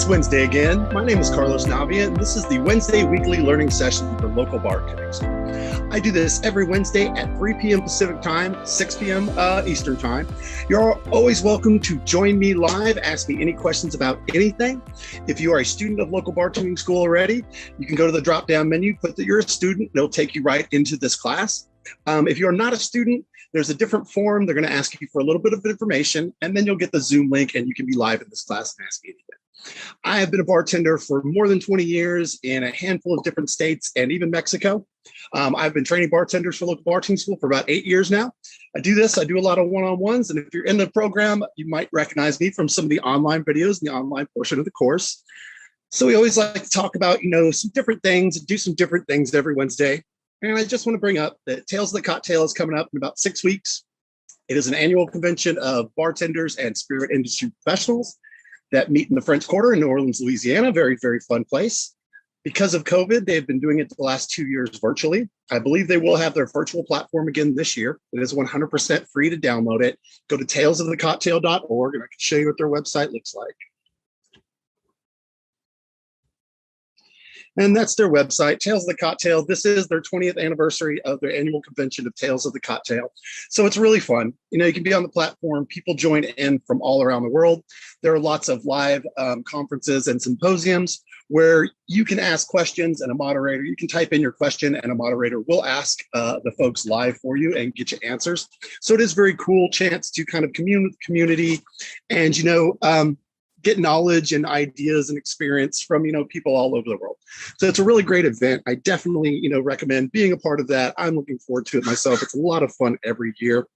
It's Wednesday again. My name is Carlos Navia, and this is the Wednesday weekly learning session for local bartending school. I do this every Wednesday at 3 p.m. Pacific time, 6 p.m. Eastern time. You're always welcome to join me live, ask me any questions about anything. If you are a student of local bartending school already, you can go to the drop-down menu, put that you're a student, and it'll take you right into this class. If you're not a student, there's a different form. They're going to ask you for a little bit of information, and then you'll get the Zoom link, and you can be live in this class and ask anything. I have been a bartender for more than 20 years in a handful of different states and even Mexico. I've been training bartenders for local bartending school for about 8 years now. I do a lot of one-on-ones, and if you're in the program, you might recognize me from some of the online videos in the online portion of the course. So we always like to talk about, some different things, do some different things every Wednesday. And I just want to bring up that Tales of the Cocktail is coming up in about 6 weeks. It is an annual convention of bartenders and spirit industry professionals that meet in the French Quarter in New Orleans, Louisiana. Very, very fun place. Because of COVID, they've been doing it the last 2 years virtually. I believe they will have their virtual platform again this year. It is 100% free to download it. Go to talesofthecocktail.org and I can show you what their website looks like. And that's their website, Tales of the Cocktail. This is their 20th anniversary of their annual convention of Tales of the Cocktail. So it's really fun. You can be on the platform. People join in from all around the world. There are lots of live conferences and symposiums where you can ask questions and a moderator, you can type in your question and a moderator will ask the folks live for you and get you answers. So it is a very cool chance to kind of commune with the community and, get knowledge and ideas and experience from, people all over the world. So it's a really great event. I definitely, recommend being a part of that. I'm looking forward to it myself. It's a lot of fun every year.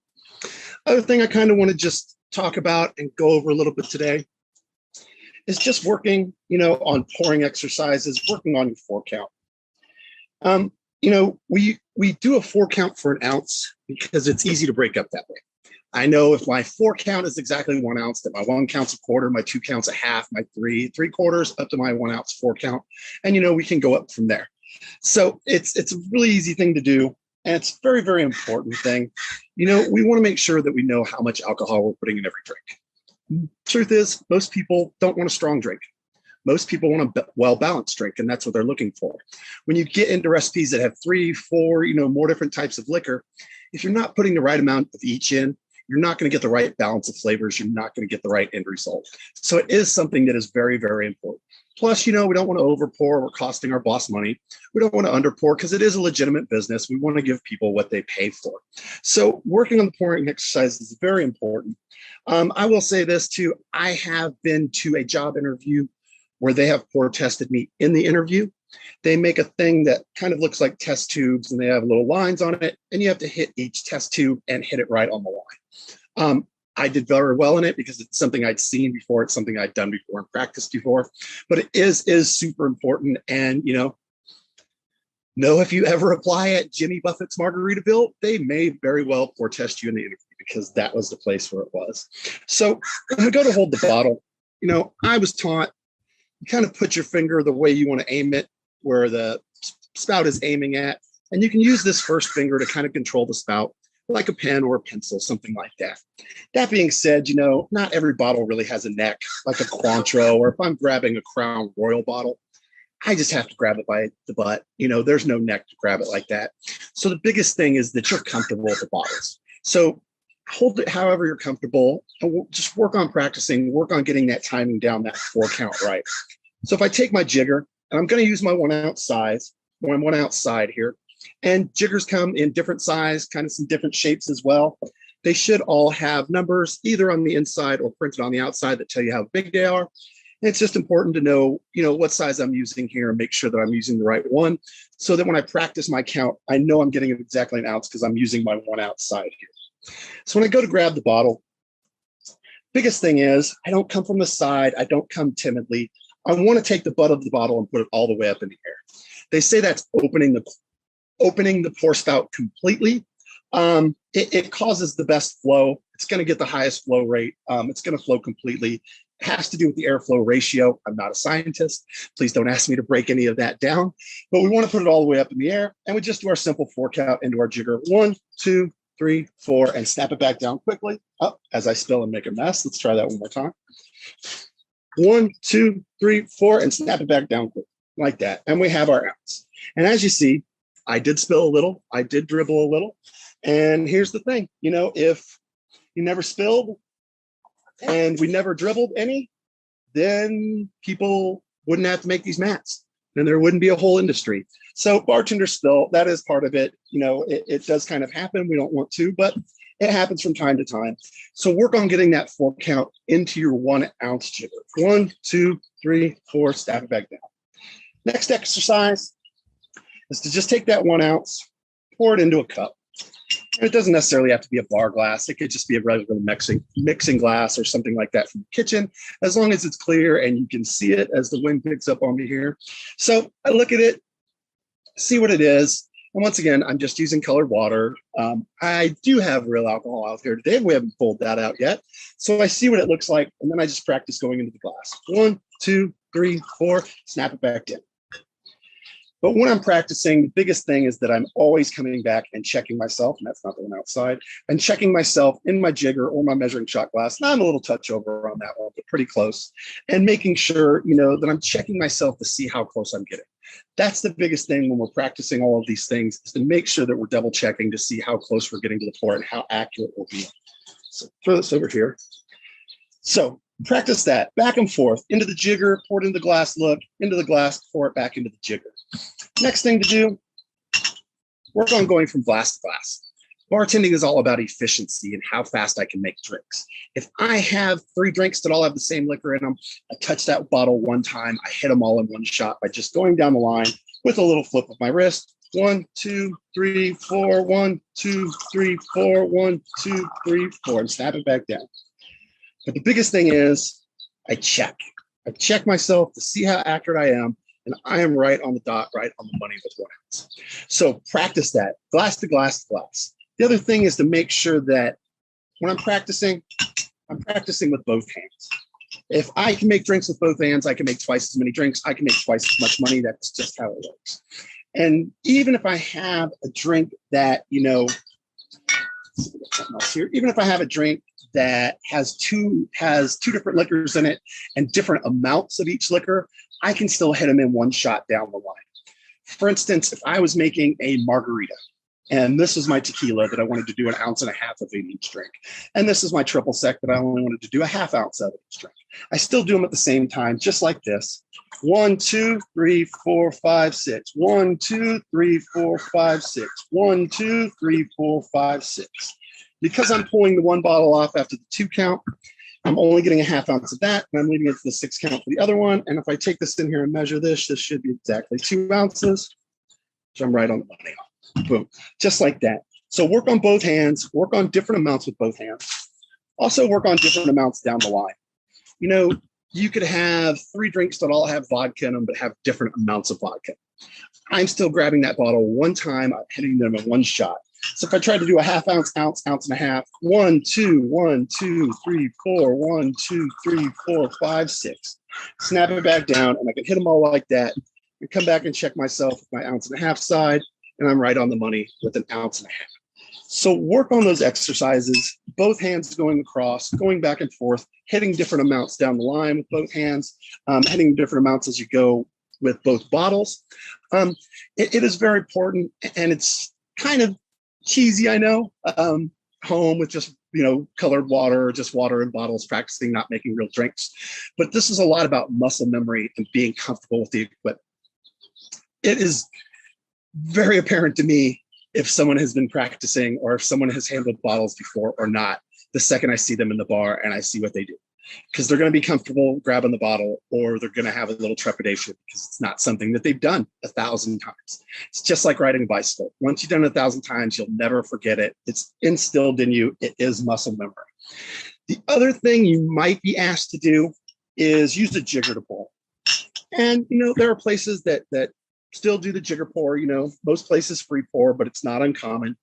Other thing I kind of want to just talk about and go over a little bit today is just working, on pouring exercises, working on your four count. We do a four count for an ounce because it's easy to break up that way. I know if my four count is exactly 1 ounce, that my 1 count's a quarter, my 2 counts a half, my three quarters up to my 1 ounce four count. And, we can go up from there. So it's a really easy thing to do. And it's a very, very important thing. We want to make sure that we know how much alcohol we're putting in every drink. Truth is, most people don't want a strong drink. Most people want a well-balanced drink, and that's what they're looking for. When you get into recipes that have 3, 4, more different types of liquor, if you're not putting the right amount of each in, you're not going to get the right balance of flavors. You're not going to get the right end result. So it is something that is very, very important. Plus, we don't want to over pour. We're costing our boss money. We don't want to under pour because it is a legitimate business. We want to give people what they pay for. So working on the pouring exercise is very important. I will say this too. I have been to a job interview where they have pour tested me in the interview. They make a thing that kind of looks like test tubes and they have little lines on it. And you have to hit each test tube and hit it right on the line. I did very well in it because it's something I'd seen before. It's something I'd done before and practiced before, but it is super important. And, know if you ever apply at Jimmy Buffett's Margaritaville, they may very well pour test you in the interview because that was the place where it was. So when I go to hold the bottle, I was taught you kind of put your finger the way you want to aim it, where the spout is aiming at, and you can use this first finger to kind of control the spout, like a pen or a pencil, something like that. That being said, not every bottle really has a neck, like a Cointreau, or if I'm grabbing a Crown Royal bottle, I just have to grab it by the butt. There's no neck to grab it like that. So the biggest thing is that you're comfortable with the bottles. So hold it however you're comfortable, and we'll just work on practicing, work on getting that timing down, that four count right. So if I take my jigger, and I'm going to use my 1 ounce size, my 1 ounce side here, and jiggers come in different size, kind of some different shapes as well. They should all have numbers either on the inside or printed on the outside that tell you how big they are. And it's just important to know, what size I'm using here and make sure that I'm using the right one so that when I practice my count, I know I'm getting it exactly an ounce because I'm using my 1 ounce side here. So when I go to grab the bottle, biggest thing is I don't come from the side. I don't come timidly. I want to take the butt of the bottle and put it all the way up in the air. They say that's opening the pour spout completely. It causes the best flow. It's going to get the highest flow rate. It's going to flow completely. It has to do with the airflow ratio. I'm not a scientist. Please don't ask me to break any of that down. But we want to put it all the way up in the air. And we just do our simple four count into our jigger. 1, 2, 3, 4, and snap it back down quickly. Up as I spill and make a mess. Let's try that one more time. 1, 2, 3, 4, and snap it back down quick like that. And we have our ounce. And as you see, I did spill a little, I did dribble a little. And here's the thing, you know, if you never spilled and we never dribbled any, then people wouldn't have to make these mats and there wouldn't be a whole industry. So bartender spill, that is part of it. You know, it does kind of happen. We don't want to, but it happens from time to time. So work on getting that 4 count into your 1 ounce jigger. 1, 2, 3, 4, snap it back down. Next exercise is to just take that 1 ounce, pour it into a cup. And it doesn't necessarily have to be a bar glass. It could just be a regular mixing glass or something like that from the kitchen, as long as it's clear and you can see it as the wind picks up on me here. So I look at it, see what it is. And once again, I'm just using colored water. I do have real alcohol out here today. We haven't pulled that out yet. So I see what it looks like, and then I just practice going into the glass. 1, 2, 3, 4, snap it back in. But when I'm practicing, the biggest thing is that I'm always coming back and checking myself, and that's not the one outside, and checking myself in my jigger or my measuring shot glass. Now I'm a little touch over on that one, but pretty close. And making sure, you know, that I'm checking myself to see how close I'm getting. That's the biggest thing when we're practicing all of these things, is to make sure that we're double checking to see how close we're getting to the pour and how accurate we'll be. So throw this over here. So practice that back and forth into the jigger, pour it into the glass, look into the glass, pour it back into the jigger. Next thing to do, work on going from glass to glass. Bartending is all about efficiency and how fast I can make drinks. If I have 3 drinks that all have the same liquor in them, I touch that bottle one time, I hit them all in one shot by just going down the line with a little flip of my wrist. 1, 2, 3, 4, 1, 2, 3, 4, 1, 2, 3, 4, and snap it back down. But the biggest thing is I check. I check myself to see how accurate I am, and I am right on the dot, right on the money with 1 ounce. So practice that, glass to glass to glass. The other thing is to make sure that when I'm practicing with both hands. If I can make drinks with both hands, I can make twice as many drinks. I can make twice as much money. That's just how it works. And even if I have a drink that, you know, even if I have a drink that has two different liquors in it and different amounts of each liquor, I can still hit them in one shot down the line. For instance, if I was making a margarita, and this is my tequila that I wanted to do 1.5 ounces of in each drink, and this is my triple sec that I only wanted to do 1/2 ounce of each drink, I still do them at the same time, just like this. 1, 2, 3, 4, 5, 6. 1, 2, 3, 4, 5, 6. 1, 2, 3, 4, 5, 6. Because I'm pulling the 1 bottle off after the 2 count, I'm only getting 1/2 ounce of that, and I'm leaving it to the 6 count for the other one. And if I take this in here and measure this should be exactly 2 ounces, which I'm right on the money on. Boom, just like that. So work on both hands, work on different amounts with both hands. Also work on different amounts down the line. You know, you could have 3 drinks that all have vodka in them, but have different amounts of vodka. I'm still grabbing that bottle one time, I'm hitting them in one shot. So if I try to do 1/2 ounce, ounce, ounce and a half, 1, 2, 1, 2, 3, 4, 1, 2, 3, 4, 5, 6. Snap it back down, and I can hit them all like that. And come back and check myself with my 1.5 ounce side, and I'm right on the money with 1.5 ounces. So work on those exercises, both hands going across, going back and forth, hitting different amounts down the line with both hands, hitting different amounts as you go with both bottles. It is very important, and it's kind of cheesy, I know, home with just, you know, colored water, just water in bottles, practicing not making real drinks. But this is a lot about muscle memory and being comfortable with the equipment. It is very apparent to me if someone has been practicing or if someone has handled bottles before or not, the second I see them in the bar and I see what they do. Because they're going to be comfortable grabbing the bottle, or they're going to have a little trepidation because it's not something that they've done 1,000 times. It's just like riding a bicycle. Once you've done it 1,000 times, you'll never forget it. It's instilled in you. It is muscle memory. The other thing you might be asked to do is use a jigger to pour. And, you know, there are places that still do the jigger pour. You know, most places free pour, but it's not uncommon.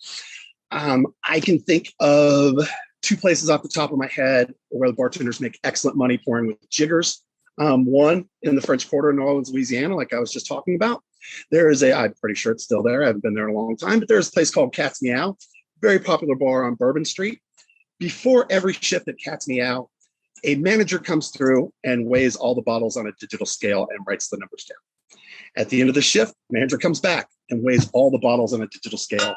I can think of 2 places off the top of my head where the bartenders make excellent money pouring with jiggers. One in the French Quarter in New Orleans, Louisiana, like I was just talking about. There is I'm pretty sure it's still there. I haven't been there in a long time, but there's a place called Cat's Meow, very popular bar on Bourbon Street. Before every shift at Cat's Meow, A manager comes through and weighs all the bottles on a digital scale and writes the numbers down. At the end of the shift, manager comes back and weighs all the bottles on a digital scale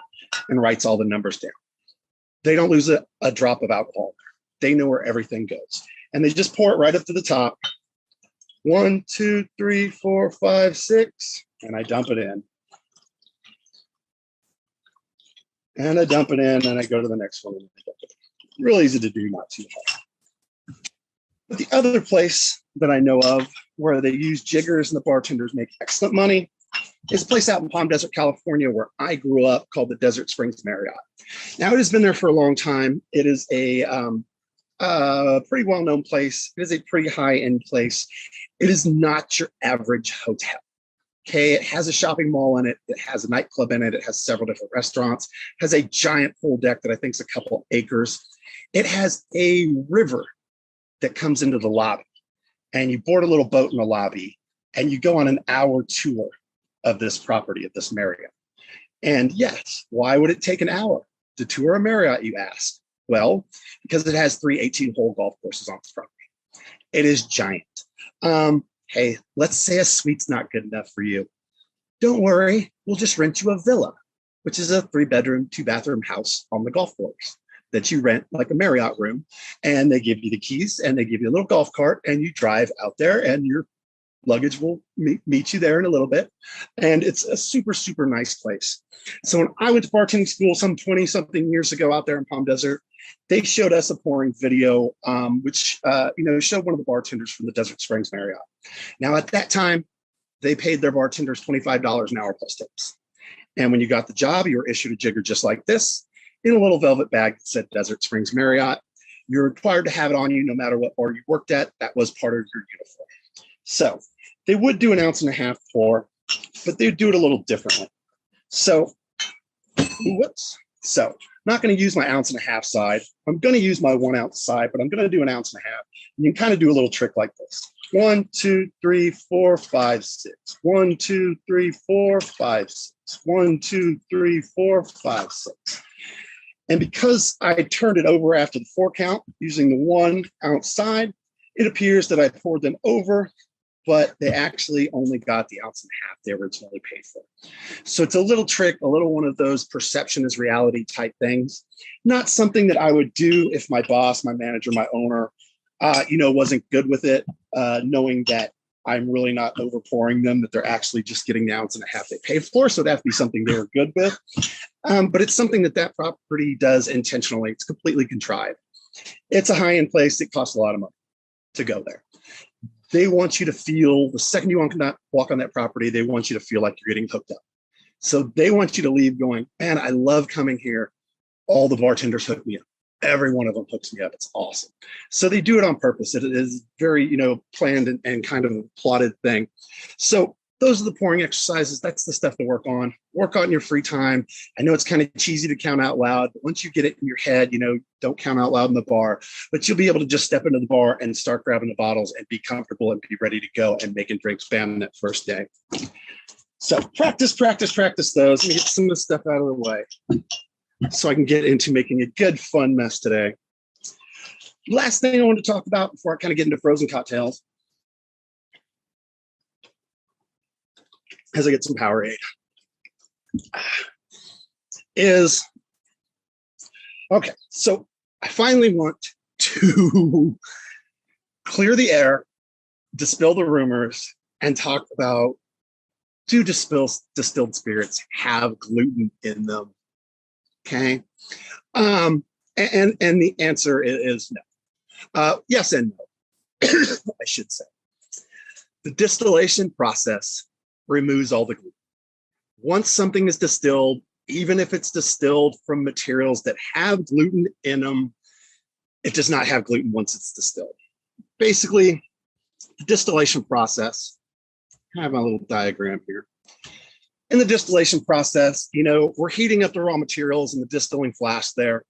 and writes all the numbers down. They don't lose a drop of alcohol there. They know where everything goes. And they just pour it right up to the top. 1, 2, 3, 4, 5, 6, and I dump it in. And I dump it in, and I go to the next one. And I dump it in. Real easy to do, not too hard. But the other place that I know of where they use jiggers and the bartenders make excellent money is a place out in Palm Desert, California, where I grew up called the Desert Springs Marriott. Now, it has been there for a long time. It is a pretty well-known place. It is a pretty high-end place. It is not your average hotel. Okay, it has a shopping mall in it. It has a nightclub in it. It has several different restaurants. It has a giant pool deck that I think is a couple acres. It has a river that comes into the lobby, and you board a little boat in the lobby, and you go on an hour tour of this property at this Marriott. And yes, why would it take an hour to tour a Marriott, you ask? Well, because it has 3 18-hole golf courses on its property. It is giant. Hey, let's say a suite's not good enough for you. Don't worry, we'll just rent you a villa, which is a 3-bedroom, 2-bathroom house on the golf course that you rent like a Marriott room. And they give you the keys and they give you a little golf cart and you drive out there and your luggage will meet you there in a little bit. And it's a super, super nice place. So when I went to bartending school some 20-something years ago out there in Palm Desert, they showed us a pouring video, which showed one of the bartenders from the Desert Springs Marriott. Now, at that time, they paid their bartenders $25 an hour plus tips. And when you got the job, you were issued a jigger just like this in a little velvet bag that said Desert Springs Marriott. You're required to have it on you no matter what bar you worked at. That was part of your uniform. So they would do an 1.5 ounce pour, but they'd do it a little differently. So, I'm not going to use my 1.5 ounce side. I'm going to use my 1 ounce side, but I'm going to do an 1.5 ounce. You can kind of do a little trick like this. 1, 2, 3, 4, 5, 6. 1, 2, 3, 4, 5, 6. 1, 2, 3, 4, 5, 6. And because I turned it over after the 4 count using the 1 ounce side, it appears that I poured them over, but they actually only got the 1.5 ounces they originally paid for. So it's a little trick, a little one of those perception is reality type things. Not something that I would do if my boss, my manager, my owner, wasn't good with it, knowing that I'm really not over pouring them, that they're actually just getting the 1.5 ounces they paid for. So that'd be something they were good with. But it's something that property does intentionally. It's completely contrived. It's a high-end place. It costs a lot of money to go there. They want you to feel, the second you walk on that property, they want you to feel like you're getting hooked up. So they want you to leave going, man, I love coming here. All the bartenders hook me up. Every one of them hooks me up. It's awesome. So they do it on purpose. It is very, planned and kind of a plotted thing. So those are the pouring exercises. That's the stuff to work on. Work on your free time. I know it's kind of cheesy to count out loud, but once you get it in your head, don't count out loud in the bar, but you'll be able to just step into the bar and start grabbing the bottles and be comfortable and be ready to go and making drinks bam that first day. So practice those. Let me get some of this stuff out of the way so I can get into making a good, fun mess today. Last thing I want to talk about before I kind of get into frozen cocktails, as I get some Powerade, is, okay, so I finally want to clear the air, dispel the rumors, and talk about, do distilled spirits have gluten in them? Okay. And the answer is no. Yes and no, I should say. The distillation process removes all the gluten. Once something is distilled, even if it's distilled from materials that have gluten in them, it does not have gluten once it's distilled. Basically, the distillation process, I have my little diagram here. In the distillation process, we're heating up the raw materials in the distilling flask there.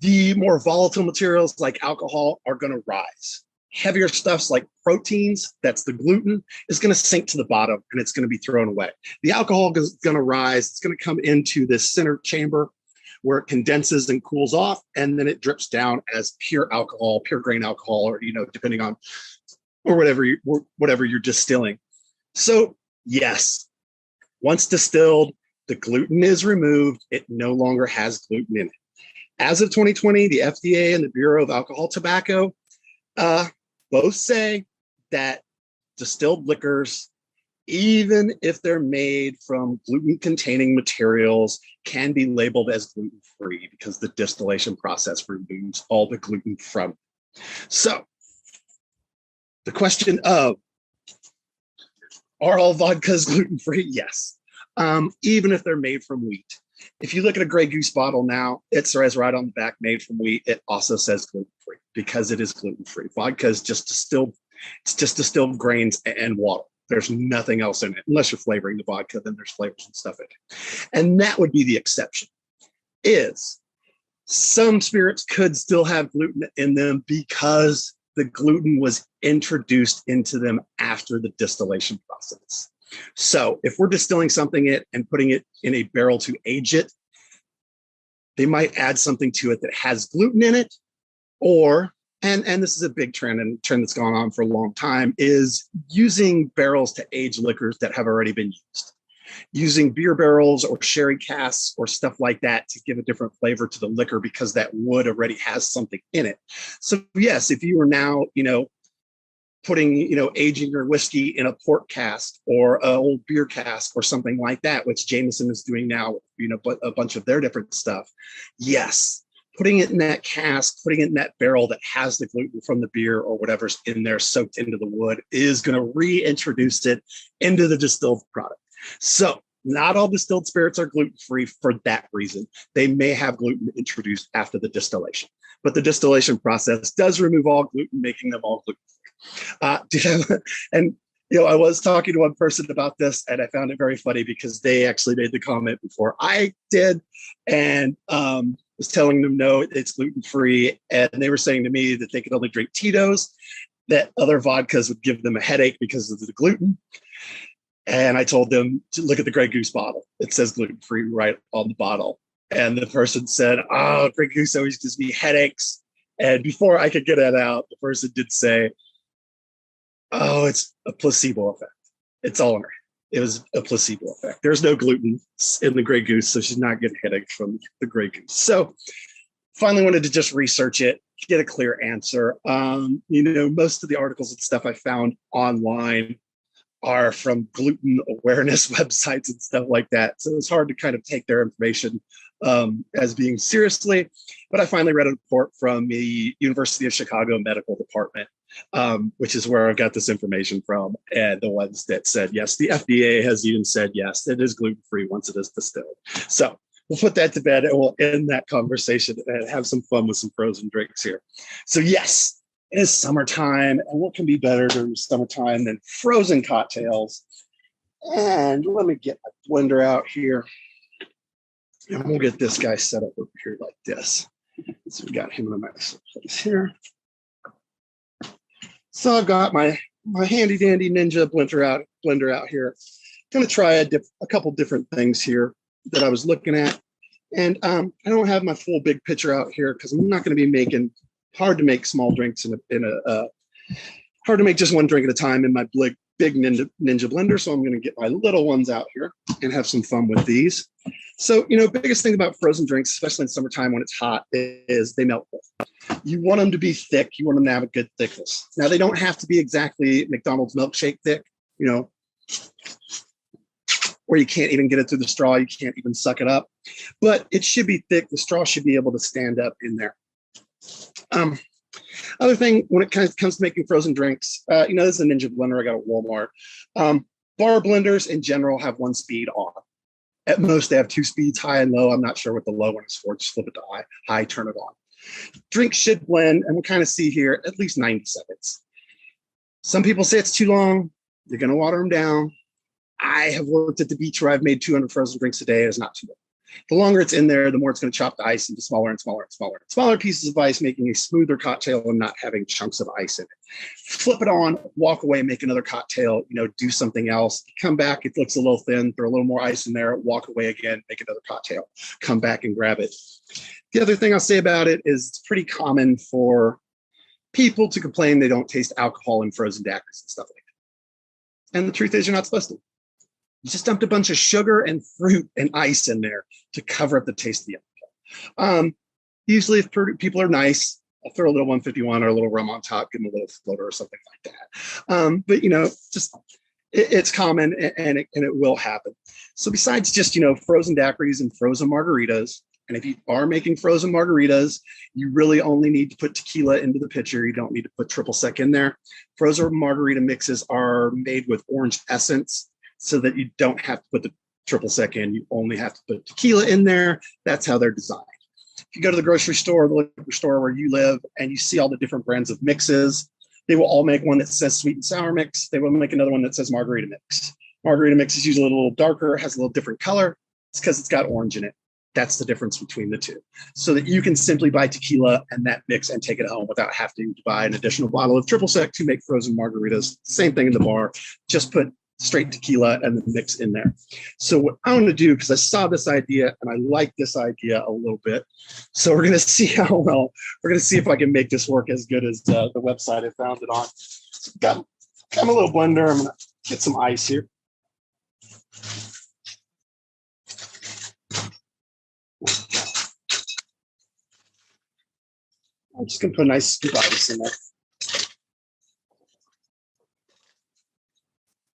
The more volatile materials like alcohol are going to rise. Heavier stuffs like proteins, that's the gluten, is going to sink to the bottom and it's going to be thrown away. The alcohol is going to rise. It's going to come into this center chamber where it condenses and cools off, and then it drips down as pure alcohol, pure grain alcohol, or depending on or whatever you're distilling. So yes, once distilled, the gluten is removed. It no longer has gluten in it. As of 2020, the FDA and the Bureau of Alcohol Tobacco both say that distilled liquors, even if they're made from gluten-containing materials, can be labeled as gluten-free because the distillation process removes all the gluten from it. So the question of, are all vodkas gluten-free? Yes, even if they're made from wheat. If you look at a Grey Goose bottle now, it says right on the back, made from wheat. It also says gluten-free because it is gluten-free. Vodka is just distilled grains and water. There's nothing else in it. Unless you're flavoring the vodka, then there's flavors and stuff in it. And that would be the exception. Is some spirits could still have gluten in them because the gluten was introduced into them after the distillation process. So if we're distilling something and putting it in a barrel to age it, they might add something to it that has gluten in it, or, and this is a big trend and trend that's gone on for a long time, is using barrels to age liquors that have already been used. Using beer barrels or sherry casks or stuff like that to give a different flavor to the liquor because that wood already has something in it. So yes, if you are now, putting, aging your whiskey in a port cask or an old beer cask or something like that, which Jameson is doing now, but a bunch of their different stuff. Yes, putting it in that cask, putting it in that barrel that has the gluten from the beer or whatever's in there soaked into the wood is going to reintroduce it into the distilled product. So not all distilled spirits are gluten-free for that reason. They may have gluten introduced after the distillation, but the distillation process does remove all gluten, making them all gluten-free. And I was talking to one person about this, and I found it very funny because they actually made the comment before I did, and was telling them no, it's gluten-free, and they were saying to me that they could only drink Tito's, that other vodkas would give them a headache because of the gluten. And I told them to look at the Grey Goose bottle. It says gluten-free right on the bottle. And the person said, "Oh, Grey Goose always gives me headaches." And before I could get that out, the person did say, "Oh, it's a placebo effect. It's all in her. It was a placebo effect. There's no gluten in the Grey Goose, so she's not getting headaches from the Grey Goose." So finally wanted to just research it, get a clear answer. Most of the articles and stuff I found online are from gluten awareness websites and stuff like that. So it's hard to kind of take their information as being seriously. But I finally read a report from the University of Chicago Medical Department, which is where I got this information from. And the ones that said, yes, the FDA has even said, yes, it is gluten-free once it is distilled. So we'll put that to bed and we'll end that conversation and have some fun with some frozen drinks here. So yes, it is summertime, and what can be better during summertime than frozen cocktails? And let me get my blender out here, and we'll get this guy set up over here like this. So we got him in a nice place here. So I've got my handy dandy Ninja blender out here. Going to try a couple different things here that I was looking at, and I don't have my full big picture out here because I'm not going to be making. Hard to make small drinks hard to make just one drink at a time in my big Ninja blender. So I'm going to get my little ones out here and have some fun with these. So, biggest thing about frozen drinks, especially in summertime when it's hot, is they melt quick. You want them to be thick. You want them to have a good thickness. Now, they don't have to be exactly McDonald's milkshake thick, where you can't even get it through the straw. You can't even suck it up. But it should be thick. The straw should be able to stand up in there. Other thing, when it comes to making frozen drinks, this is a Ninja blender I got at Walmart. Bar blenders in general have one speed on. At most, they have two speeds, high and low. I'm not sure what the low one is for. Just flip it to high, turn it on. Drinks should blend, and we'll kind of see here, at least 90 seconds. Some people say it's too long. You're going to water them down. I have worked at the beach where I've made 200 frozen drinks a day. It's not too long. The longer it's in there, the more it's going to chop the ice into smaller and smaller and smaller and smaller pieces of ice, making a smoother cocktail and not having chunks of ice in it. Flip it on, walk away, make another cocktail, do something else. Come back, it looks a little thin, throw a little more ice in there, walk away again, make another cocktail. Come back and grab it. The other thing I'll say about it is it's pretty common for people to complain they don't taste alcohol in frozen daiquiris and stuff like that. And the truth is, you're not supposed to. You just dumped a bunch of sugar and fruit and ice in there to cover up the taste of the alcohol. Usually, if people are nice, I'll throw a little 151 or a little rum on top, give them a little floater or something like that. But it's common and it will happen. So besides just frozen daiquiris and frozen margaritas, and if you are making frozen margaritas, you really only need to put tequila into the pitcher. You don't need to put triple sec in there. Frozen margarita mixes are made with orange essence, so that you don't have to put the triple sec in. You only have to put tequila in there. That's how they're designed. If you go to the grocery store, the liquor store where you live, and you see all the different brands of mixes, they will all make one that says sweet and sour mix. They will make another one that says margarita mix. Margarita mix is usually a little darker, has a little different color. It's because it's got orange in it. That's the difference between the two. So that you can simply buy tequila and that mix and take it home without having to buy an additional bottle of triple sec to make frozen margaritas. Same thing in the bar. Just put straight tequila and the mix in there. So what I'm going to do, because I saw this idea and I like this idea a little bit, so we're going to see how well, we're going to see if I can make this work as good as the website I found it on. So got a little blender. I'm going to get some ice here. I'm just going to put a nice scoop of ice in there.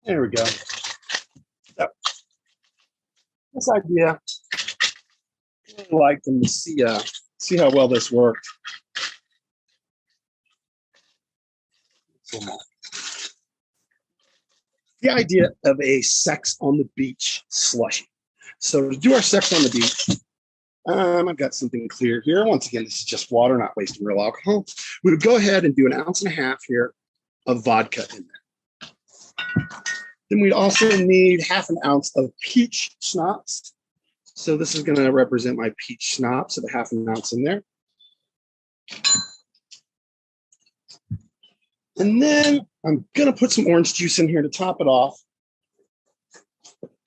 There we go. So, this idea, I really like them to see how well this worked. The idea of a sex on the beach slushy. So to do our sex on the beach, I've got something clear here. Once again, this is just water, not wasting real alcohol. We would go ahead and do 1.5 ounces here of vodka in there. Then we'd also need 1/2 ounce of peach schnapps. So this is going to represent my peach schnapps, so the 1/2 ounce in there. And then I'm going to put some orange juice in here to top it off.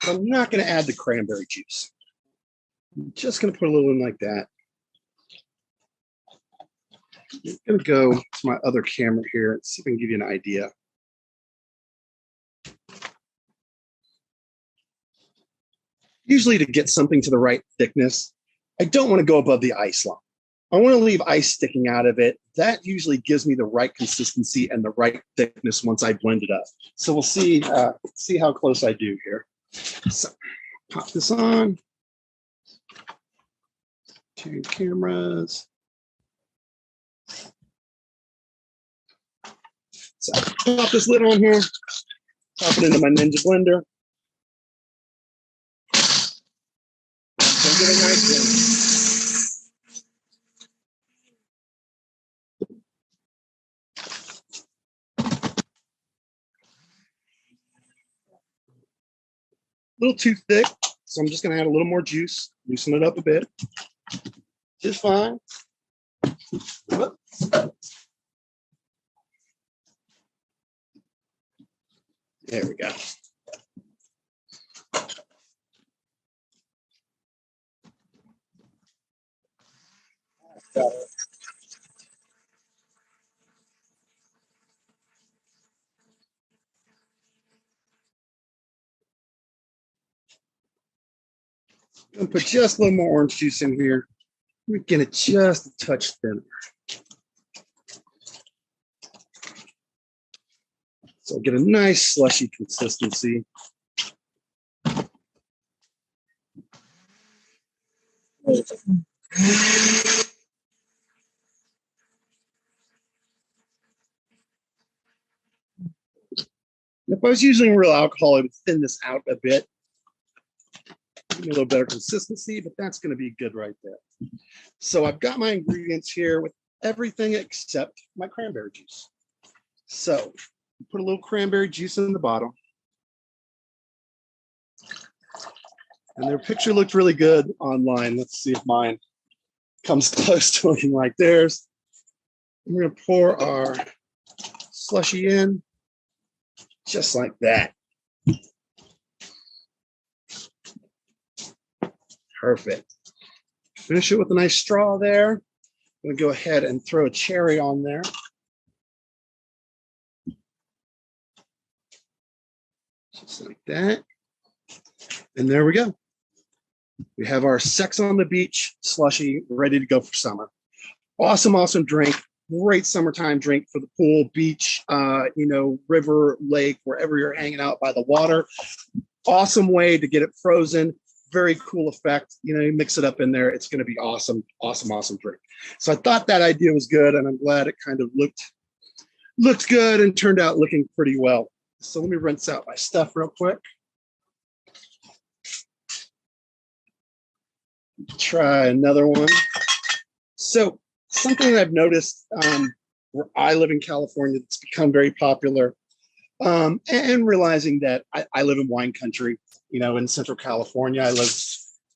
I'm not going to add the cranberry juice. I'm just going to put a little in like that. I'm going to go to my other camera here and see if I can give you an idea. Usually to get something to the right thickness, I don't want to go above the ice line. I want to leave ice sticking out of it. That usually gives me the right consistency and the right thickness once I blend it up. So we'll see how close I do here. So pop this on. 2 cameras. So pop this lid on here. Pop it into my Ninja blender. Get a nice a little too thick, so I'm just going to add a little more juice, loosen it up a bit. Just fine. There we go. Got it. I'm going to put just a little more orange juice in here. We're going to just a touch thinner. So get a nice slushy consistency. If I was using real alcohol, I would thin this out a bit. Give me a little better consistency, but that's going to be good right there. So I've got my ingredients here with everything except my cranberry juice. So put a little cranberry juice in the bottom. And their picture looked really good online. Let's see if mine comes close to looking like theirs. We're going to pour our slushy in just like that. Perfect. Finish it with a nice straw there. I'm going to go ahead and throw a cherry on there. Just like that. And there we go. We have our Sex on the Beach slushy ready to go for summer. Awesome, awesome drink. Great summertime drink for the pool, beach, river, lake, wherever you're hanging out by the water. Awesome way to get it frozen. Very cool effect. You mix it up in there. It's going to be awesome, awesome, awesome drink. So I thought that idea was good, and I'm glad it kind of looked good and turned out looking pretty well. So let me rinse out my stuff real quick. Try another one. So something that I've noticed where I live in California that's become very popular, and realizing that I live in wine country, in Central California. I live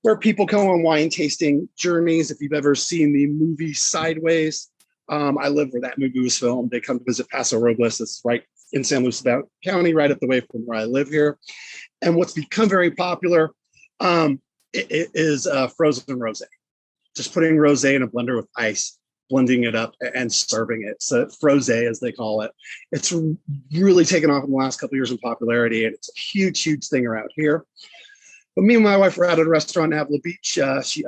where people come on wine tasting journeys. If you've ever seen the movie Sideways, I live where that movie was filmed. They come to visit Paso Robles. It's right in San Luis County, right up the way from where I live here. And what's become very popular it is frozen rosé. Just putting rosé in a blender with ice, blending it up and serving it. So frosé, as they call it. It's really taken off in the last couple of years in popularity, and it's a huge, huge thing around here. But me and my wife were out at a restaurant in Avila Beach. She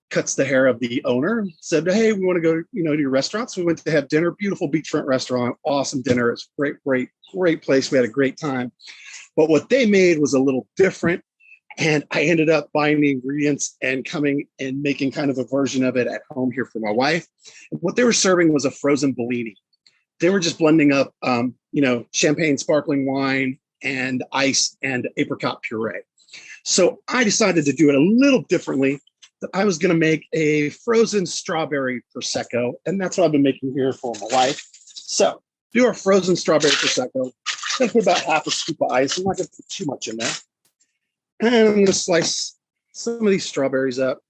cuts the hair of the owner, said, hey, we want to go, to your restaurant. So we went to have dinner, beautiful beachfront restaurant, awesome dinner. It's great, great, great place. We had a great time. But what they made was a little different. And I ended up buying the ingredients and coming and making kind of a version of it at home here for my wife. And what they were serving was a frozen Bellini. They were just blending up, champagne, sparkling wine, and ice and apricot puree. So I decided to do it a little differently. I was going to make a frozen strawberry Prosecco, and that's what I've been making here for my wife. So do our frozen strawberry Prosecco. I'm going to put about half a scoop of ice. I'm not going to put too much in there. And I'm going to slice some of these strawberries up.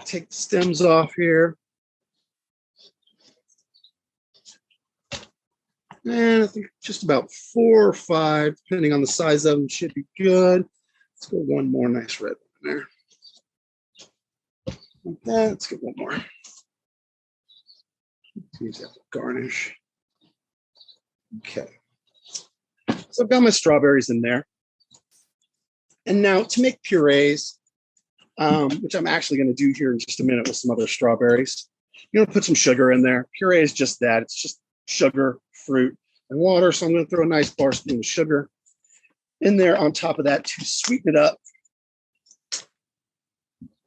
Take the stems off here. And I think just about 4 or 5, depending on the size of them, should be good. Let's go one more nice red one in there. Like that. Let's get one more. Use that garnish. Okay. So I've got my strawberries in there. And now to make purees, which I'm actually going to do here in just a minute with some other strawberries, you're going to put some sugar in there. Puree is just that. It's just sugar, fruit, and water. So I'm going to throw a nice bar spoon of sugar in there on top of that to sweeten it up.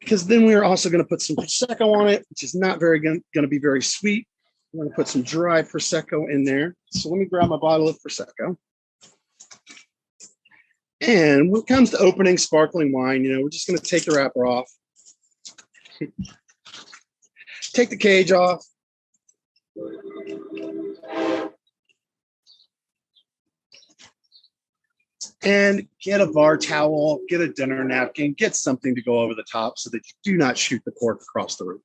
Because then we're also going to put some Prosecco on it, which is not going to be very sweet. We're going to put some dry Prosecco in there. So let me grab my bottle of Prosecco. And when it comes to opening sparkling wine, we're just going to take the wrapper off. Take the cage off. And get a bar towel, get a dinner napkin, get something to go over the top so that you do not shoot the cork across the room.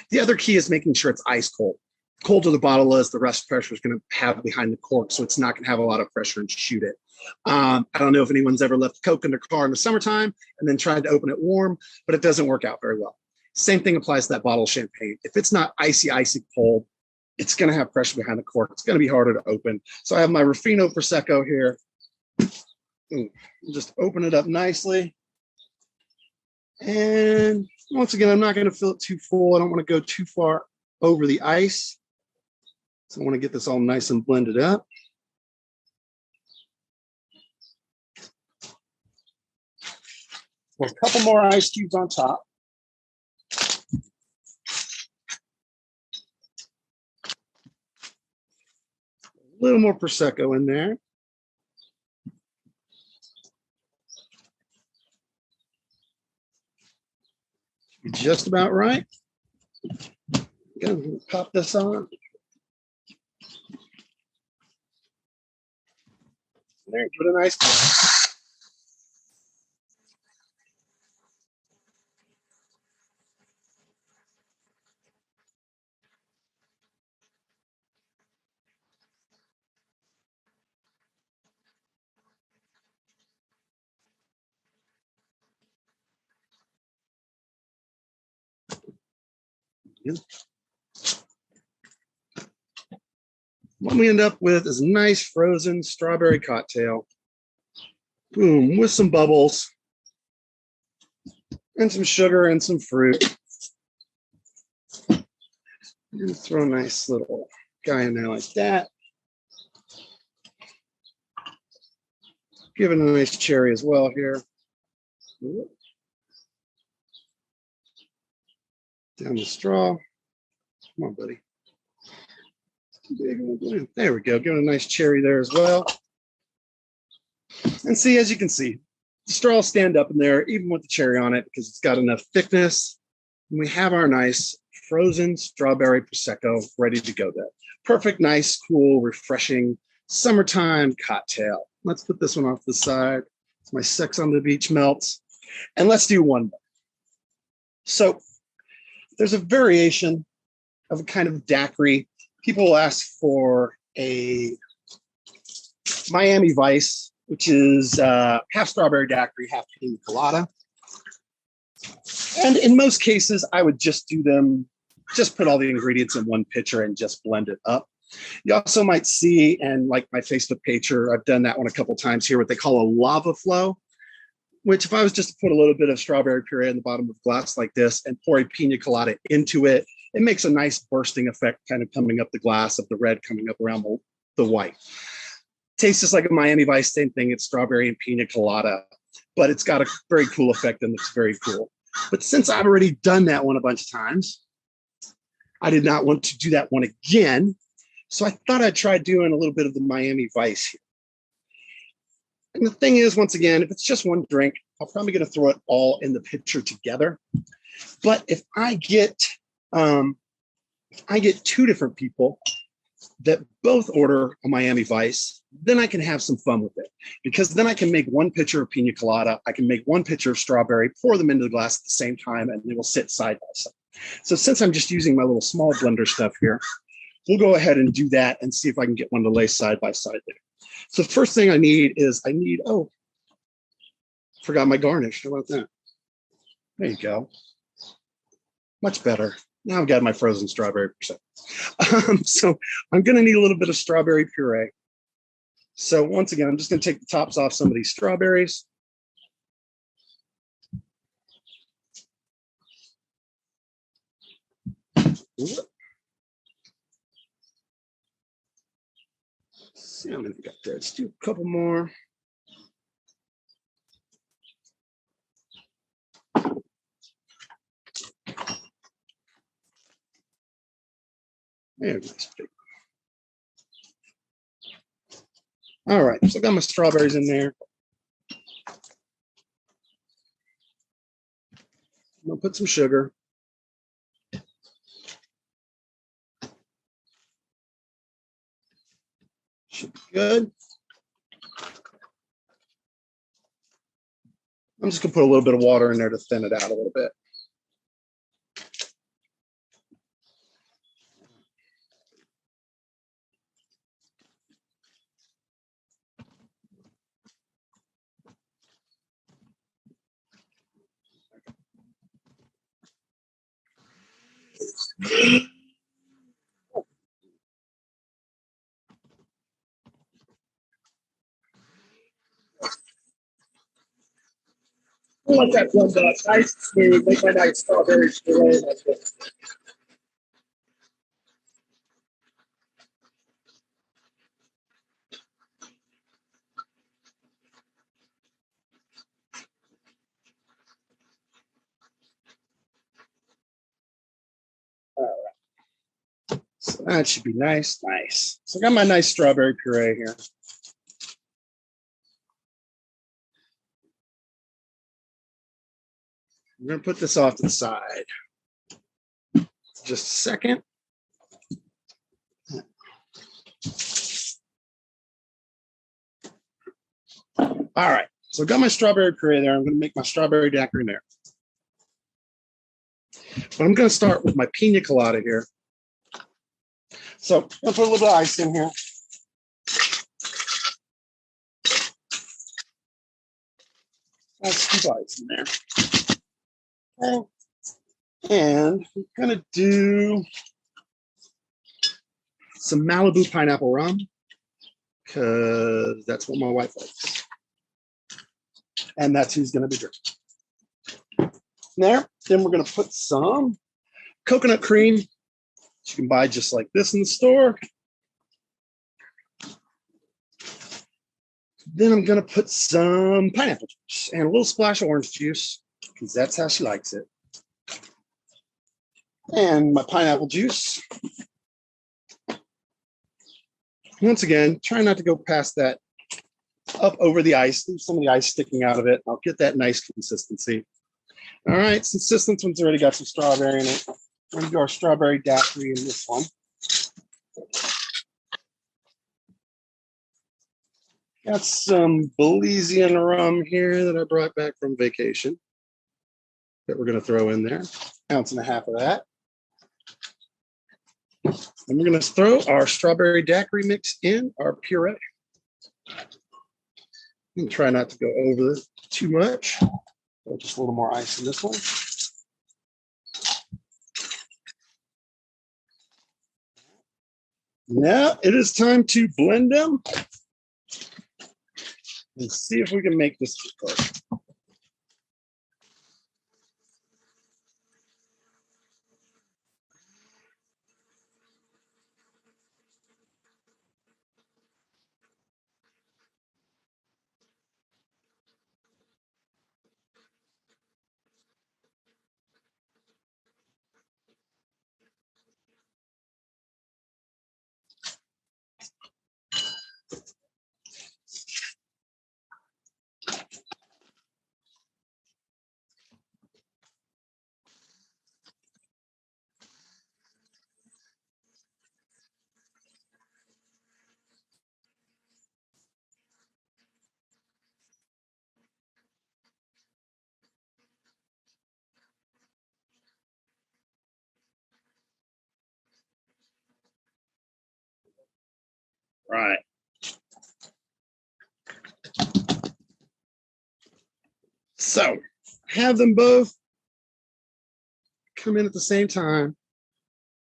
The other key is making sure it's ice cold. Colder the bottle is, the less pressure is going to have behind the cork, so it's not going to have a lot of pressure and shoot it. I don't know if anyone's ever left Coke in their car in the summertime and then tried to open it warm, but it doesn't work out very well. Same thing applies to that bottle of champagne. If it's not icy cold, it's going to have pressure behind the cork. It's going to be harder to open. So I have my Ruffino Prosecco here. Just open it up nicely. And once again, I'm not going to fill it too full. I don't want to go too far over the ice. So I want to get this all nice and blended up. Pour a couple more ice cubes on top. A little more Prosecco in there. Just about right. Again, pop this on. There, give it a nice pour. Yeah. What we end up with is a nice frozen strawberry cocktail. Boom, with some bubbles and some sugar and some fruit. And throw a nice little guy in there like that. Give it a nice cherry as well here. Down the straw. Come on, buddy. There we go. Give it a nice cherry there as well. And see, as you can see, the straw will stand up in there, even with the cherry on it, because it's got enough thickness. And we have our nice frozen strawberry Prosecco ready to go there. Perfect, nice, cool, refreshing summertime cocktail. Let's put this one off to the side. My Sex on the Beach melts. And let's do one more. So there's a variation of a kind of daiquiri. People will ask for a Miami Vice, which is half strawberry daiquiri, half pina colada. And in most cases, I would just do them, just put all the ingredients in one pitcher and just blend it up. You also might see, and like my Facebook page, I've done that one a couple times here, what they call a lava flow, which if I was just to put a little bit of strawberry puree in the bottom of a glass like this and pour a pina colada into it, it makes a nice bursting effect kind of coming up the glass of the red coming up around the white. Tastes just like a Miami Vice, same thing. It's strawberry and pina colada, but it's got a very cool effect and looks very cool. But since I've already done that one a bunch of times, I did not want to do that one again. So I thought I'd try doing a little bit of the Miami Vice here. And the thing is, once again, if it's just one drink, I'm probably going to throw it all in the pitcher together. But if I get two different people that both order a Miami Vice, then I can have some fun with it, because then I can make one pitcher of pina colada, I can make one pitcher of strawberry, pour them into the glass at the same time, and they will sit side by side. So since I'm just using my little small blender stuff here, we'll go ahead and do that and see if I can get one to lay side by side there. So the first thing I need, oh, forgot my garnish. How about that? There you go. Much better. Now I've got my frozen strawberry Prosecco. So I'm going to need a little bit of strawberry puree. So once again, I'm just going to take the tops off some of these strawberries. See how many we got there. Let's do a couple more. There, nice big. All right, so I got my strawberries in there. I'm gonna put some sugar. Should be good. I'm just gonna put a little bit of water in there to thin it out a little bit. I want that blend up nice and smooth, make my nice strawberry puree like this. All right. So that should be nice. So I got my nice strawberry puree here. I'm going to put this off to the side. Just a second. All right, so I've got my strawberry puree there. I'm going to make my strawberry daiquiri there. But I'm going to start with my pina colada here. So I'm going to put a little bit of ice in here. I'll scoop ice in there. Okay. And we're gonna do some Malibu pineapple rum because that's what my wife likes. And that's who's gonna be drinking. There, then we're gonna put some coconut cream. You can buy just like this in the store. Then I'm gonna put some pineapple juice and a little splash of orange juice because that's how she likes it. And my pineapple juice. Once again, try not to go past that up over the ice. Leave some of the ice sticking out of it. I'll get that nice consistency. All right, since this one's already got some strawberry in it, we're gonna do our strawberry daiquiri in this one. Got some Belizean rum here that I brought back from vacation that we're gonna throw in there. 1.5 ounces of that. And we're gonna throw our strawberry daiquiri mix in our puree. And try not to go over this too much. Just a little more ice in this one. Now it is time to blend them and see if we can make this work. Right. So have them both come in at the same time.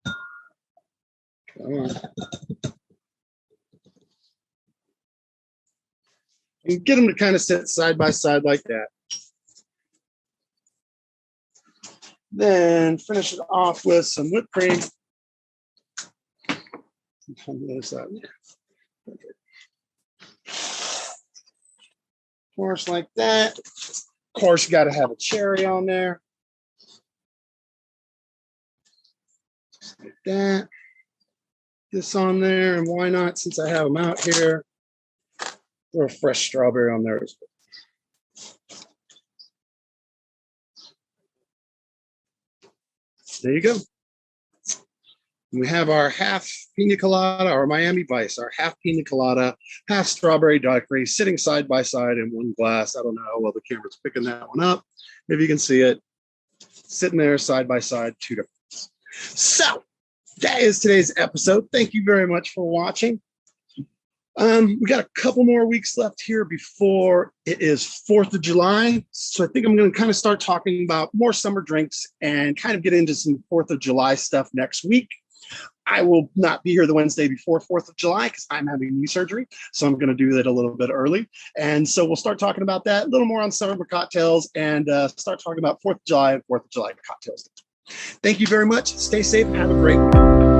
Come on. And get them to kind of sit side by side like that. Then finish it off with some whipped cream. On the other side. Of course, like that. Of course, you got to have a cherry on there. Just like that. This on there, and why not, since I have them out here, throw a fresh strawberry on there as well. There you go. We have our half pina colada, or Miami Vice, our half pina colada, half strawberry daiquiri, sitting side by side in one glass. I don't know how well the camera's picking that one up. Maybe you can see it. Sitting there side by side, two different. So that is today's episode. Thank you very much for watching. We got a couple more weeks left here before it is 4th of July. So I think I'm going to kind of start talking about more summer drinks and kind of get into some 4th of July stuff next week. I will not be here the Wednesday before 4th of July because I'm having knee surgery. So I'm going to do that a little bit early. And so we'll start talking about that, a little more on summer cocktails, and start talking about 4th of July and 4th of July cocktails. Thank you very much. Stay safe and have a great week.